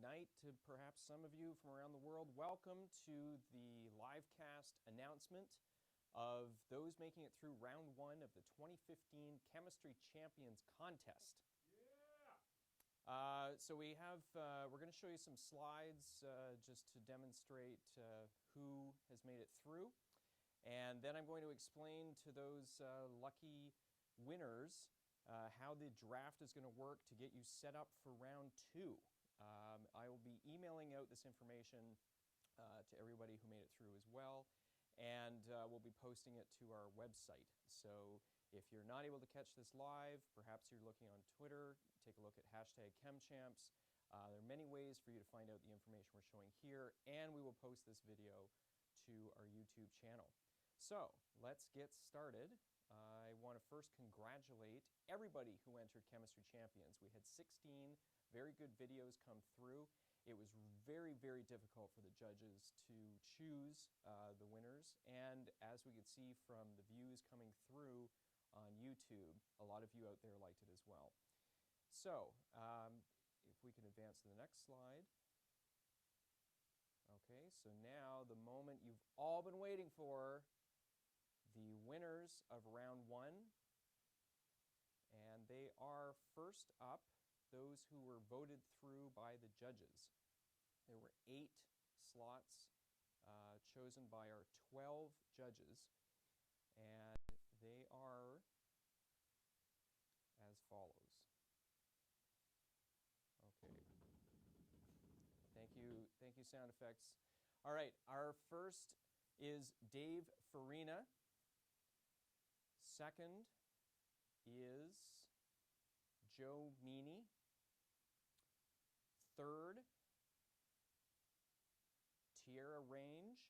night to perhaps some of you from around the world. Welcome to the live cast announcement of those making it through round 1 of the 2015 Chemistry Champions contest. So we're going to show you some slides just to demonstrate who has made it through. And then I'm going to explain to those lucky winners how the draft is going to work to get you set up for round 2. I will be emailing out this information to everybody who made it through as well, and we'll be posting it to our website. So if you're not able to catch this live, perhaps you're looking on Twitter, take a look at #ChemChamps. There are many ways for you to find out the information we're showing here, and we will post this video to our YouTube channel. So let's get started. I want to first congratulate everybody who entered Chemistry Champions. We had 16 very good videos come through. It was very, very difficult for the judges to choose the winners. And as we could see from the views coming through on YouTube, a lot of you out there liked it as well. So if we can advance to the next slide. Okay, so now the moment you've all been waiting for, the winners of round 1. And they are first up, those who were voted through by the judges. There were 8 slots chosen by our 12 judges, and they are as follows. Okay. Thank you, sound effects. All right, our first is Dave Farina. Second is Joe Meany. Third, Tierra Range.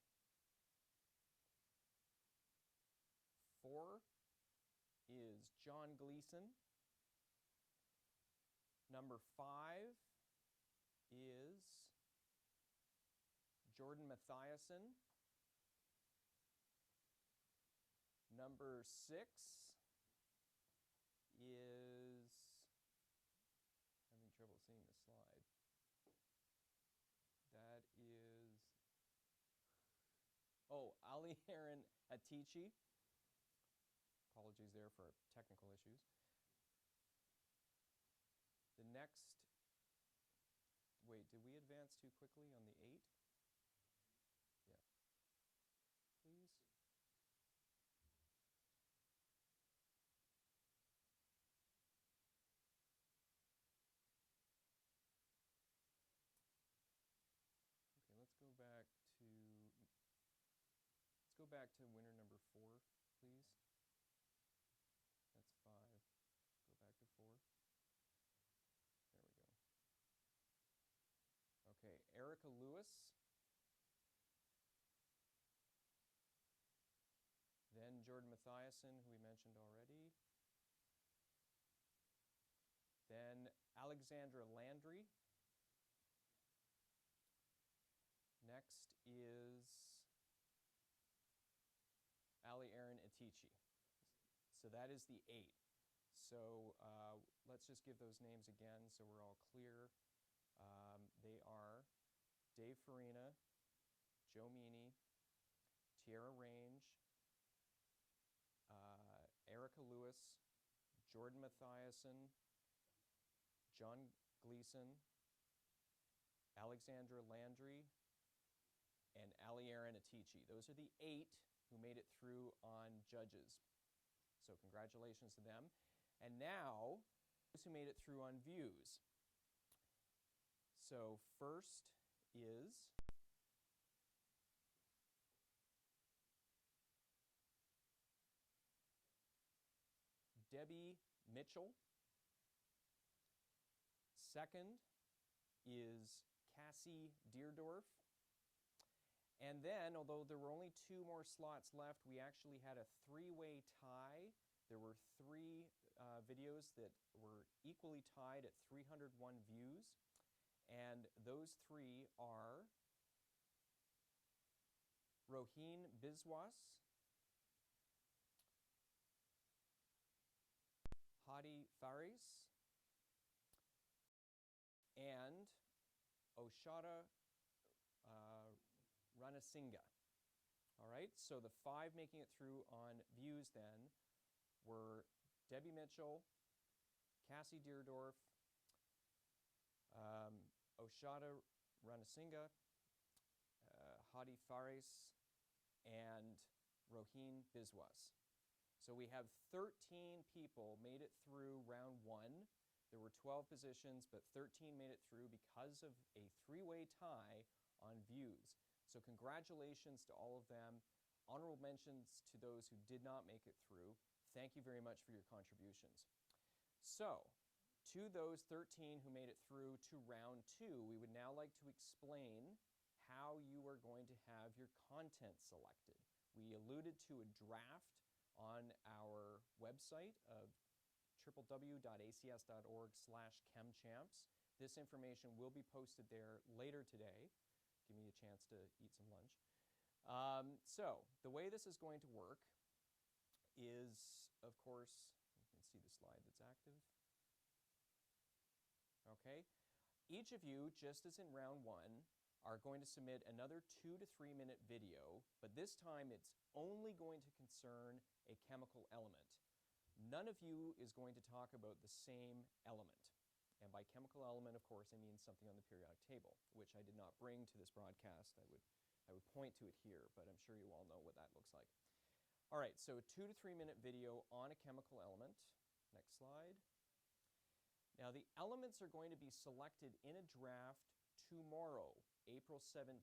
4 is John Gleason. Number 5 is Jordan Mathiasen. Number 6 is, having trouble seeing the slide. That is, Ali Aaron Atici. Apologies there for technical issues. The next, wait, did we advance too quickly on the 8? Yeah. Please. Okay, let's go back to winner number 4, please. That's 5. Go back to 4. There we go. Okay, Erica Lewis. Then Jordan Mathiasen, who we mentioned already. Then Alexandra Landry. Next is Ali Aaron Atici. So that is the 8. So let's just give those names again so we're all clear. They are Dave Farina, Joe Meany, Tierra Range, Erica Lewis, Jordan Mathiasen, John Gleason, Alexandra Landry, and Ali Aaron Atici. Those are the 8 who made it through on judges. So congratulations to them. And now, those who made it through on views. So first is Debbie Mitchell. Second is Cassie Deerdorf. And then, although there were only 2 more slots left, we actually had a 3-way tie. There were 3 videos that were equally tied at 301 views. And those 3 are Roheen Biswas, Hadi Faris, and Oshada Ranasinga. All right, so the 5 making it through on views then were Debbie Mitchell, Cassie Deerdorf, Oshada Ranasinga, Hadi Fares, and Roheen Biswas. So we have 13 people made it through round 1. There were 12 positions, but 13 made it through because of a 3-way tie on views. So congratulations to all of them. Honorable mentions to those who did not make it through. Thank you very much for your contributions. So, to those 13 who made it through to round 2, we would now like to explain how you are going to have your content selected. We alluded to a draft on our website of www.acs.org/ChemChamps. This information will be posted there later today. Give me a chance to eat some lunch. So the way this is going to work is, of course, you can see the slide that's active. Okay. Each of you, just as in round 1, are going to submit another 2 to 3 minute video, but this time it's only going to concern a chemical element. None of you is going to talk about the same element. And by chemical element, of course, I mean something on the periodic table, which I did not bring to this broadcast. I would point to it here, but I'm sure you all know what that looks like. All right, so a 2 to 3 minute video on a chemical element. Next slide. Now, the elements are going to be selected in a draft tomorrow, April 17.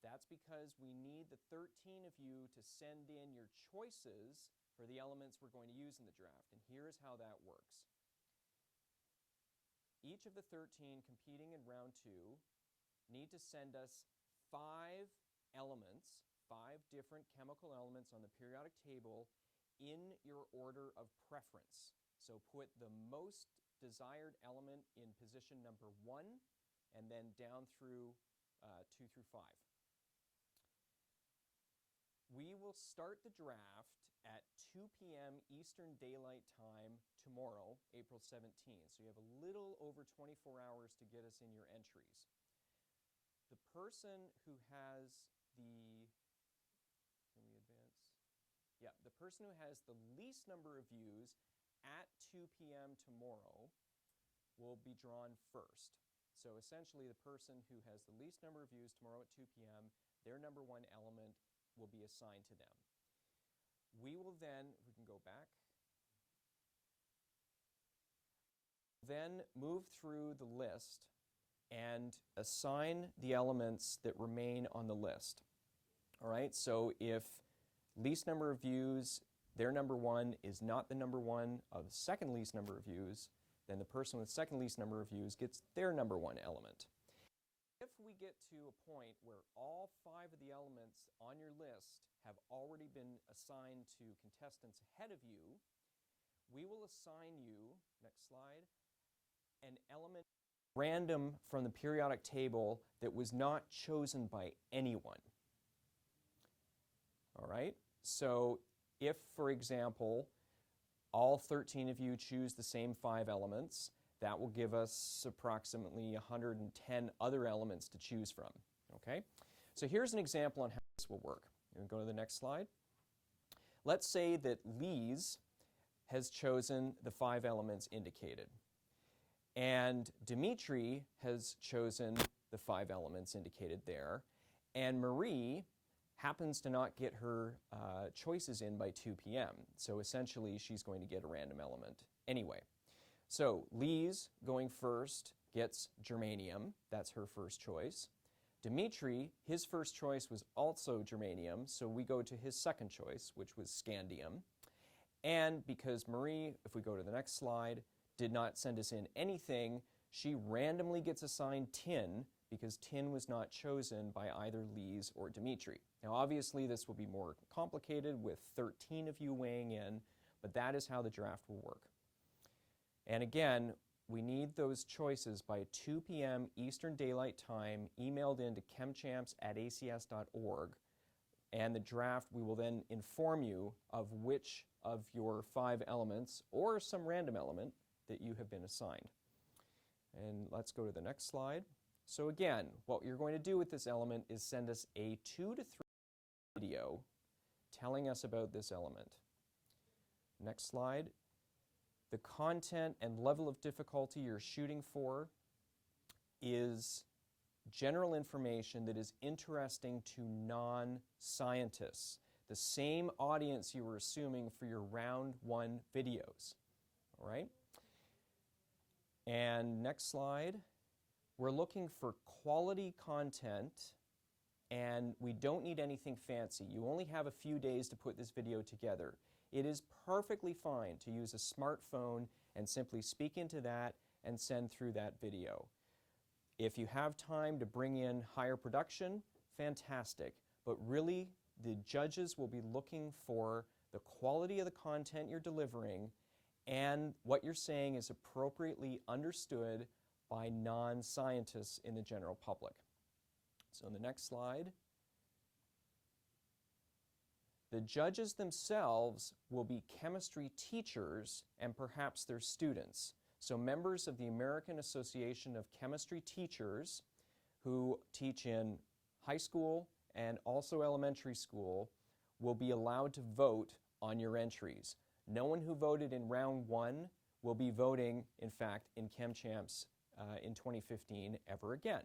That's because we need the 13 of you to send in your choices for the elements we're going to use in the draft. And here's how that works. Each of the 13 competing in round 2 need to send us 5 elements, 5 different chemical elements on the periodic table in your order of preference. So put the most desired element in position number 1 and then down through 2 through 5. We will start the draft at 2 p.m. Eastern Daylight Time tomorrow, April 17. So you have a little over 24 hours to get us in your entries. The person who has the, can we advance? Yeah, the person who has the least number of views at 2 p.m. tomorrow will be drawn first. So essentially the person who has the least number of views tomorrow at 2 p.m., their number 1 element will be assigned to them. We will then, if we can go back, then move through the list and assign the elements that remain on the list. All right, so if least number of views, their number 1 is not the number 1 of second least number of views, then the person with second least number of views gets their number 1 element. If we get to a point where all 5 of the elements on your list have already been assigned to contestants ahead of you, we will assign you, next slide, an element random from the periodic table that was not chosen by anyone. All right, so if, for example, all 13 of you choose the same 5 elements, that will give us approximately 110 other elements to choose from. Okay? So here's an example on how this will work. We're going to go to the next slide. Let's say that Lise has chosen the 5 elements indicated. And Dimitri has chosen the 5 elements indicated there. And Marie happens to not get her choices in by 2 p.m. So essentially, she's going to get a random element anyway. So Lise, going first, gets germanium. That's her first choice. Dimitri, his first choice was also germanium, so we go to his second choice, which was scandium. And because Marie, if we go to the next slide, did not send us in anything, she randomly gets assigned tin because tin was not chosen by either Lise or Dimitri. Now obviously this will be more complicated with 13 of you weighing in, but that is how the draft will work. And again, we need those choices by 2 p.m. Eastern Daylight Time, emailed in to chemchamps@acs.org. And the draft, we will then inform you of which of your 5 elements, or some random element, that you have been assigned. And let's go to the next slide. So again, what you're going to do with this element is send us a 2 to 3 video telling us about this element. Next slide. The content and level of difficulty you're shooting for is general information that is interesting to non-scientists, the same audience you were assuming for your round 1 videos. All right? And next slide. We're looking for quality content, and we don't need anything fancy. You only have a few days to put this video together. It is perfectly fine to use a smartphone and simply speak into that and send through that video. If you have time to bring in higher production, fantastic. But really, the judges will be looking for the quality of the content you're delivering and what you're saying is appropriately understood by non-scientists in the general public. So in the next slide, the judges themselves will be chemistry teachers and perhaps their students. So members of the American Association of Chemistry Teachers who teach in high school and also elementary school will be allowed to vote on your entries. No one who voted in round 1 will be voting, in fact, in ChemChamps in 2015 ever again.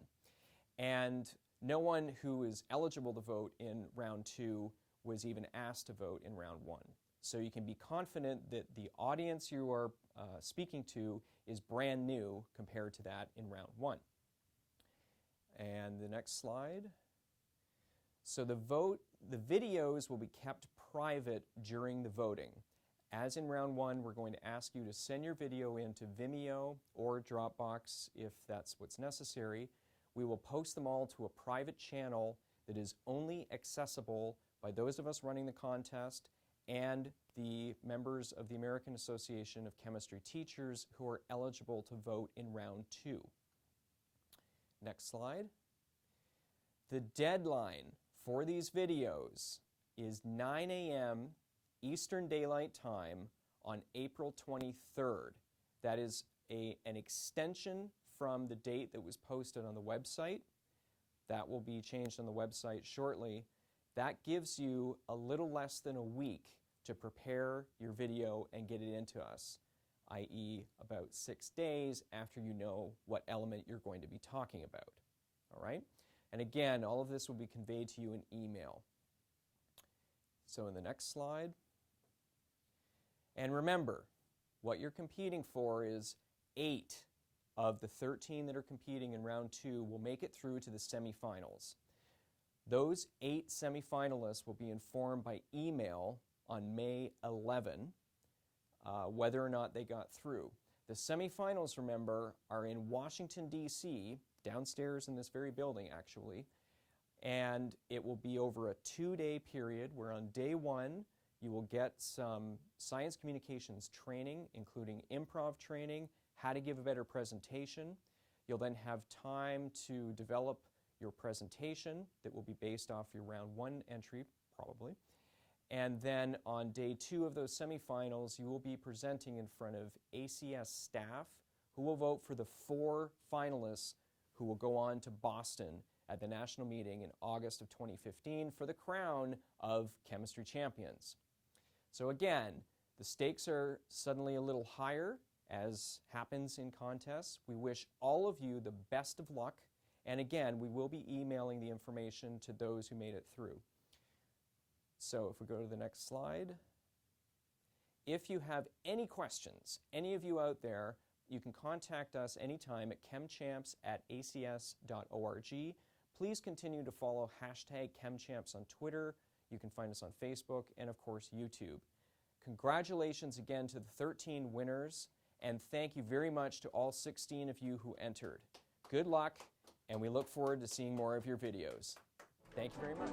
And no one who is eligible to vote in round 2 was even asked to vote in round 1. So you can be confident that the audience you are speaking to is brand new compared to that in round 1. And the next slide. So the videos will be kept private during the voting. As in round 1, we're going to ask you to send your video into Vimeo or Dropbox if that's what's necessary. We will post them all to a private channel that is only accessible by those of us running the contest and the members of the American Association of Chemistry Teachers who are eligible to vote in round 2. Next slide. The deadline for these videos is 9 a.m. Eastern Daylight Time on April 23rd. That is an extension from the date that was posted on the website. That will be changed on the website shortly. That gives you a little less than a week to prepare your video and get it into us, i.e. about 6 days after you know what element you're going to be talking about. All right? And again, all of this will be conveyed to you in email. So in the next slide. And remember, what you're competing for is 8 of the 13 that are competing in round 2 will make it through to the semifinals. Those 8 semifinalists will be informed by email on May 11 whether or not they got through. The semifinals, remember, are in Washington, D.C., downstairs in this very building, actually, and it will be over a 2-day period where on day 1 you will get some science communications training, including improv training, how to give a better presentation. You'll then have time to develop your presentation that will be based off your round 1 entry, probably. And then on day 2 of those semifinals, you will be presenting in front of ACS staff who will vote for the 4 finalists who will go on to Boston at the national meeting in August of 2015 for the crown of Chemistry Champions. So again, the stakes are suddenly a little higher, as happens in contests. We wish all of you the best of luck. And again, we will be emailing the information to those who made it through. So if we go to the next slide. If you have any questions, any of you out there, you can contact us anytime at chemchamps@acs.org. Please continue to follow #ChemChamps on Twitter. You can find us on Facebook and, of course, YouTube. Congratulations again to the 13 winners, and thank you very much to all 16 of you who entered. Good luck, and we look forward to seeing more of your videos. Thank you very much.